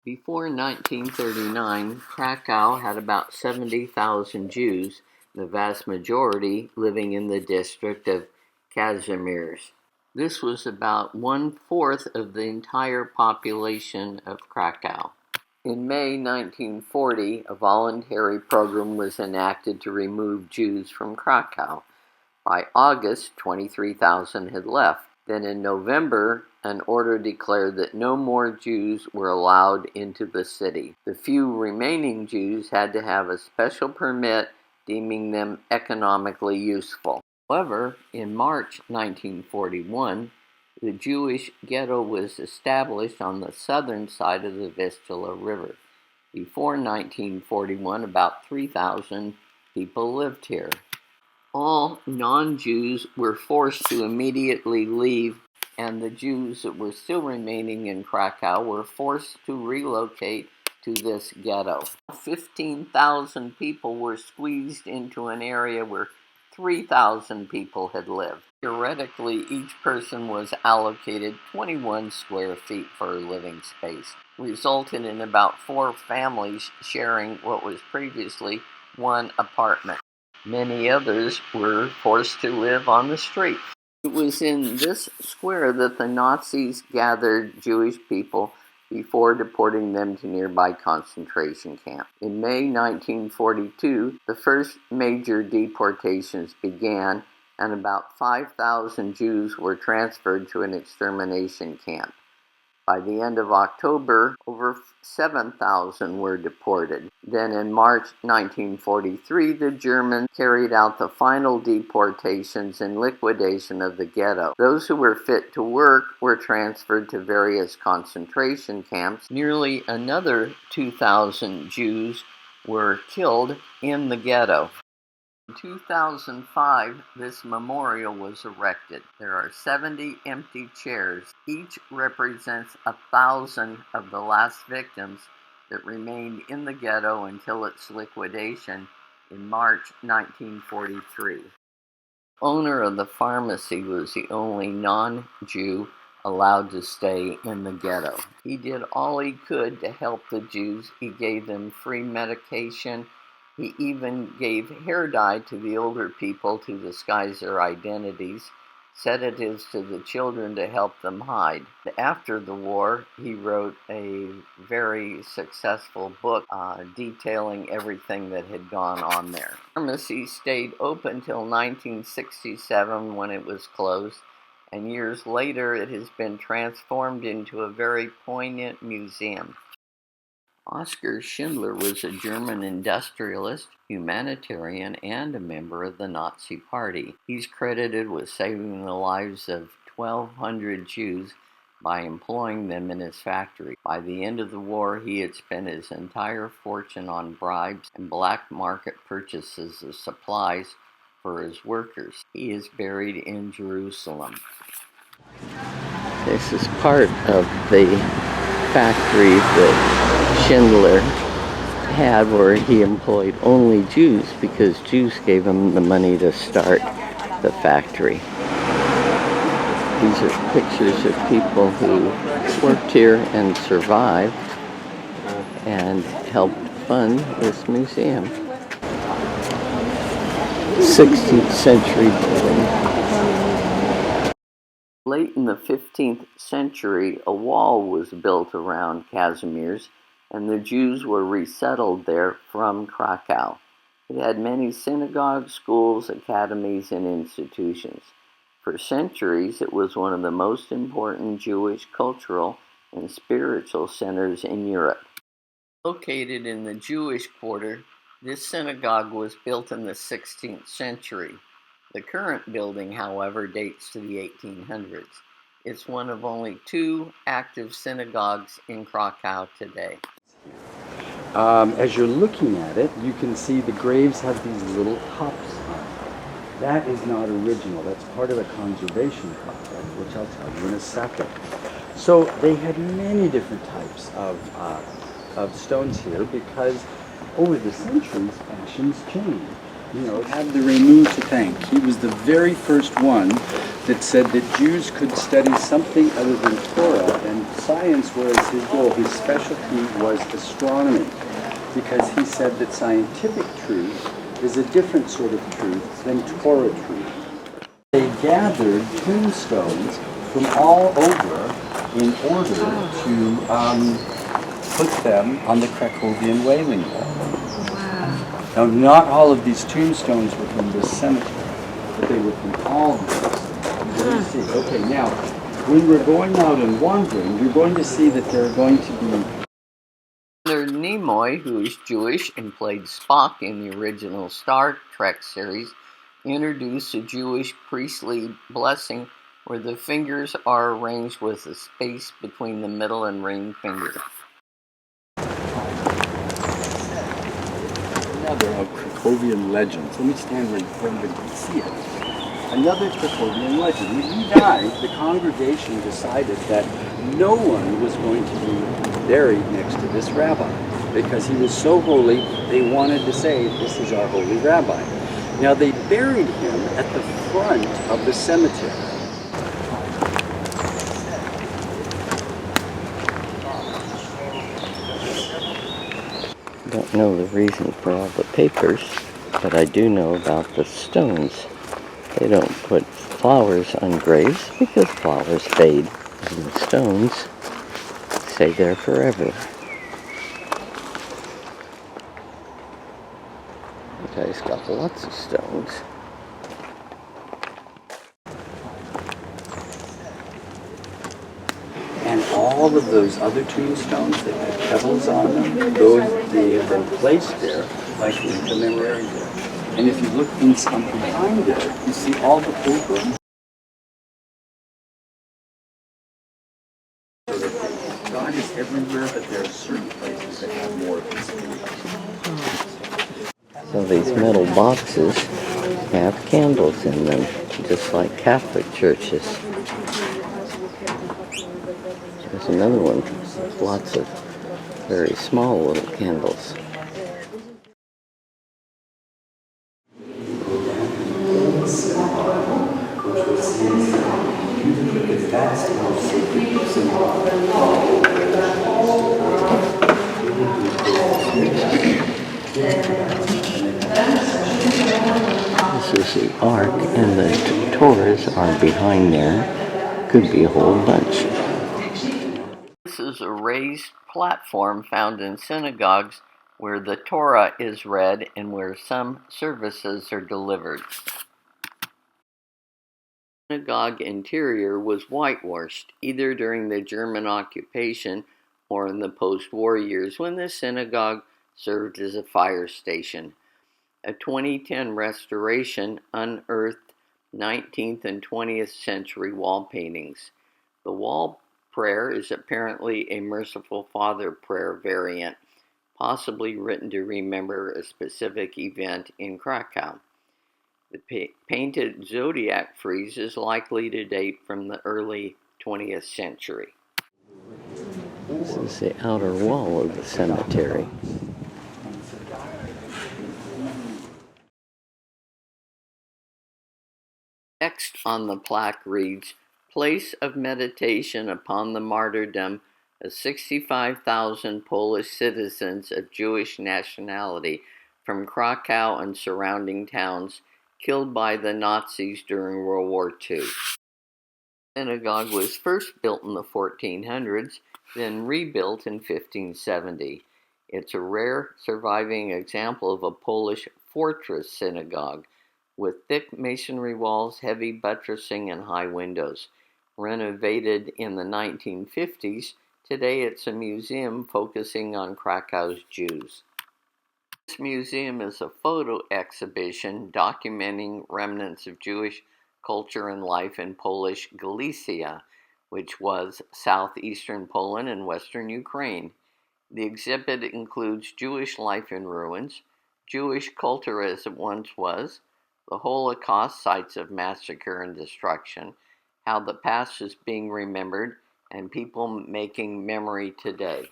Before 1939, Krakow had about 70,000 Jews, the vast majority living in the district of Kazimierz. This was about one-fourth of the entire population of Krakow. In May 1940, a voluntary program was enacted to remove Jews from Krakow. By August, 23,000 had left. Then in November, an order declared that no more Jews were allowed into the city. The few remaining Jews had to have a special permit deeming them economically useful. However, in March 1941, the Jewish ghetto was established on the southern side of the Vistula River. Before 1941, about 3,000 people lived here. All non-Jews were forced to immediately leave, and the Jews that were still remaining in Krakow were forced to relocate to this ghetto. 15,000 people were squeezed into an area where 3,000 people had lived. Theoretically, each person was allocated 21 square feet for living space, resulting in about 4 families sharing what was previously one apartment. Many others were forced to live on the street. It was in this square that the Nazis gathered Jewish people before deporting them to nearby concentration camps. In May 1942, the first major deportations began, and about 5,000 Jews were transferred to an extermination camp. By the end of October, over 7,000 were deported. Then in March 1943, the Germans carried out the final deportations and liquidation of the ghetto. Those who were fit to work were transferred to various concentration camps. Nearly another 2,000 Jews were killed in the ghetto. In 2005, this memorial was erected. There are 70 empty chairs. Each represents 1,000 of the last victims that remained in the ghetto until its liquidation in March 1943. Owner of the pharmacy was the only non-Jew allowed to stay in the ghetto. He did all he could to help the Jews. He gave them free medication. He even gave hair dye to the older people to disguise their identities, sedatives to the children to help them hide. After the war, he wrote a very successful book detailing everything that had gone on there. The pharmacy stayed open till 1967 when it was closed, and years later it has been transformed into a very poignant museum. Oskar Schindler was a German industrialist, humanitarian, and a member of the Nazi Party. He's credited with saving the lives of 1,200 Jews by employing them in his factory. By the end of the war, he had spent his entire fortune on bribes and black market purchases of supplies for his workers. He is buried in Jerusalem. This is part of the factory that Schindler had, where he employed only Jews because Jews gave him the money to start the factory. These are pictures of people who worked here and survived and helped fund this museum. 16th century building. Late in the 15th century, a wall was built around Kazimierz, and the Jews were resettled there from Krakow. It had many synagogues, schools, academies, and institutions. For centuries, it was one of the most important Jewish cultural and spiritual centers in Europe. Located in the Jewish quarter, this synagogue was built in the 16th century. The current building, however, dates to the 1800s. It's one of only 2 active synagogues in Krakow today. As you're looking at it, you can see the graves have these little tops on it. That is not original. That's part of the conservation project, which I'll tell you in a second. So they had many different types of stones here because over the centuries, fashions changed. had the Renu to thank. He was the very first one that said that Jews could study something other than Torah, and science was his goal. His specialty was astronomy, because he said that scientific truth is a different sort of truth than Torah truth. They gathered tombstones from all over in order to put them on the Krakowian Wailing Wall. Now, not all of these tombstones were from this cemetery, but they were from all of these. Let me see. Okay, now, when we're going out and wandering, you're going to see that there are going to be... Leonard Nimoy, who is Jewish and played Spock in the original Star Trek series, introduced a Jewish priestly blessing where the fingers are arranged with a space between the middle and ring finger. Another of Krakowian legends. Let me stand where you can see it. Another Krakowian legend. When he died, the congregation decided that no one was going to be buried next to this rabbi because he was so holy. They wanted to say, "This is our holy rabbi." Now they buried him at the front of the cemetery. Don't know the reason for all the papers, but I do know about the stones. They don't put flowers on graves because flowers fade, and the stones stay there forever. The guy's got lots of stones. And all of those other tombstones that had pebbles on them, they have been placed there like in commemoration. And if you look inside behind there, you see all the pilgrims. God is everywhere, but there are certain places that have more of His spirit. So these metal boxes have candles in them, just like Catholic churches. There's another one with lots of very small little candles. This is the Ark, and the Torahs are behind there. Could be a whole bunch. This is a raised platform found in synagogues where the Torah is read and where some services are delivered. The synagogue interior was whitewashed, either during the German occupation or in the post-war years when the synagogue served as a fire station. A 2010 restoration unearthed 19th and 20th century wall paintings. The wall prayer is apparently a Merciful Father prayer variant, possibly written to remember a specific event in Krakow. The painted zodiac frieze is likely to date from the early 20th century. This is the outer wall of the cemetery. Text on the plaque reads, "Place of meditation upon the martyrdom of 65,000 Polish citizens of Jewish nationality from Krakow and surrounding towns killed by the Nazis during World War II." The synagogue was first built in the 1400s, then rebuilt in 1570. It's a rare surviving example of a Polish fortress synagogue, with thick masonry walls, heavy buttressing, and high windows. Renovated in the 1950s, today it's a museum focusing on Krakow's Jews. This museum is a photo exhibition documenting remnants of Jewish culture and life in Polish Galicia, which was southeastern Poland and western Ukraine. The exhibit includes Jewish life in ruins, Jewish culture as it once was, the Holocaust, sites of massacre and destruction, how the past is being remembered, and people making memory today.